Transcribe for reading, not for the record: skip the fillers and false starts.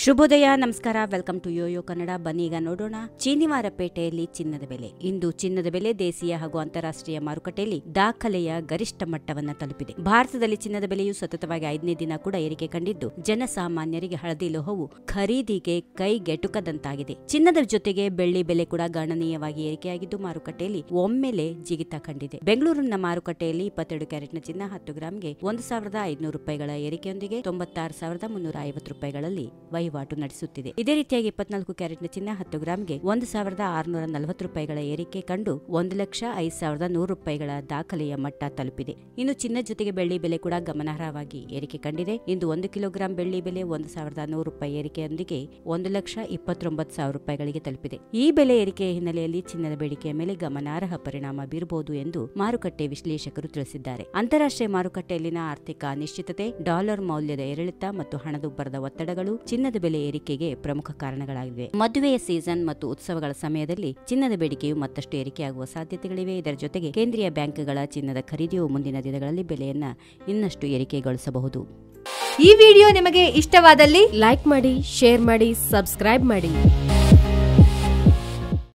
ಶುಭೋದಯ, ನಮಸ್ಕಾರ. Welcome to YoYo Kannada. ಬನ್ನಿ ಈಗ ನೋಡೋಣ ಚೀನಿವಾರಪೇಟೆಯಲ್ಲಿ ಚಿನ್ನದ ಬೆಲೆ. ಇಂದು ಚಿನ್ನದ ಬೆಲೆ ದೇಶೀಯ ಹಾಗೂ ಅಂತಾರಾಷ್ಟ್ರೀಯ ಮಾರುಕಟ್ಟೆಯಲ್ಲಿ ದಾಖಲೆಯ ಗರಿಷ್ಠ ಮಟ್ಟವನ್ನು ತಲುಪಿದೆ. ಭಾರತದಲ್ಲಿ ಚಿನ್ನದ ಬೆಲೆಯು ಸತತವಾಗಿ 5ನೇ ದಿನ ಕೂಡ ಏರಿಕೆ ಕಂಡಿದ್ದು, ಜನಸಾಮಾನ್ಯರಿಗೆ ಹಳದಿ ಲೋಹವು ಖರೀದಿಗೆ ಕೈಗೆಟುಕದಂತಾಗಿದೆ. ಚಿನ್ನದ ಜೊತೆಗೆ ಬೆಳ್ಳಿ ಬೆಲೆ ಕೂಡ ಗಣನೀಯವಾಗಿ ಏರಿಕೆಯಾಗಿದ್ದು, ಮಾರುಕಟ್ಟೆಯಲ್ಲಿ ಒಮ್ಮೆಲೆ ಜಿಗಿತ ಕಂಡಿದೆ. ಬೆಂಗಳೂರಿನ ಮಾರುಕಟ್ಟೆಯಲ್ಲಿ 22 ಕ್ಯಾರೆಟ್ನ ಚಿನ್ನ 10 ಗ್ರಾಂಗೆ 1,500 ರೂಪಾಯಿಗಳ ಏರಿಕೆಯೊಂದಿಗೆ 96,350 ರೂಪಾಯಿಗಳಲ್ಲಿ ವಹಿವಾಟು ನಡೆಸುತ್ತಿದೆ. ಇದೇ ರೀತಿಯಾಗಿ 24 ಕ್ಯಾರೆಟ್ನ ಚಿನ್ನ 10 ಗ್ರಾಂಗೆ 1,640 ರೂಪಾಯಿಗಳ ಏರಿಕೆ ಕಂಡು 1,05,100 ರೂಪಾಯಿಗಳ ದಾಖಲೆಯ ಮಟ್ಟ ತಲುಪಿದೆ. ಇನ್ನು ಚಿನ್ನ ಜೊತೆಗೆ ಬೆಳ್ಳಿ ಬೆಲೆ ಕೂಡ ಗಮನಾರ್ಹವಾಗಿ ಏರಿಕೆ ಕಂಡಿದೆ. ಇಂದು 1 ಕಿಲೋಗ್ರಾಂ ಬೆಳ್ಳಿ ಬೆಲೆ 1,100 ರೂಪಾಯಿ ಏರಿಕೆಯೊಂದಿಗೆ 1,29,000 ರೂಪಾಯಿಗಳಿಗೆ ತಲುಪಿದೆ. ಈ ಬೆಲೆ ಏರಿಕೆಯ ಹಿನ್ನೆಲೆಯಲ್ಲಿ ಚಿನ್ನದ ಬೇಡಿಕೆಯ ಮೇಲೆ ಗಮನಾರ್ಹ ಪರಿಣಾಮ ಬೀರಬಹುದು ಎಂದು ಮಾರುಕಟ್ಟೆ ವಿಶ್ಲೇಷಕರು ತಿಳಿಸಿದ್ದಾರೆ. ಅಂತಾರಾಷ್ಟ್ರೀಯ ಮಾರುಕಟ್ಟೆಯಲ್ಲಿನ ಆರ್ಥಿಕ ಅನಿಶ್ಚಿತತೆ, ಡಾಲರ್ ಮೌಲ್ಯದ ಏರಿಳಿತ ಮತ್ತು ಹಣದುಬ್ಬರದ ಒತ್ತಡಗಳು ಚಿನ್ನದ ಬೆಲೆ ಏರಿಕೆಗೆ ಪ್ರಮುಖ ಕಾರಣಗಳಾಗಿವೆ. ಮದುವೆಯ ಸೀಸನ್ ಮತ್ತು ಉತ್ಸವಗಳ ಸಮಯದಲ್ಲಿ ಚಿನ್ನದ ಬೇಡಿಕೆಯು ಮತ್ತಷ್ಟು ಏರಿಕೆಯಾಗುವ ಸಾಧ್ಯತೆಗಳಿವೆ. ಇದರ ಜೊತೆಗೆ ಕೇಂದ್ರೀಯ ಬ್ಯಾಂಕ್ಗಳ ಚಿನ್ನದ ಖರೀದಿಯು ಮುಂದಿನ ದಿನಗಳಲ್ಲಿ ಬೆಲೆಯನ್ನ ಇನ್ನಷ್ಟು ಏರಿಕೆಗೊಳಿಸಬಹುದು. ಈ ವಿಡಿಯೋ ನಿಮಗೆ ಇಷ್ಟವಾದಲ್ಲಿ ಲೈಕ್ ಮಾಡಿ, ಶೇರ್ ಮಾಡಿ, ಸಬ್ಸ್ಕ್ರೈಬ್ ಮಾಡಿ.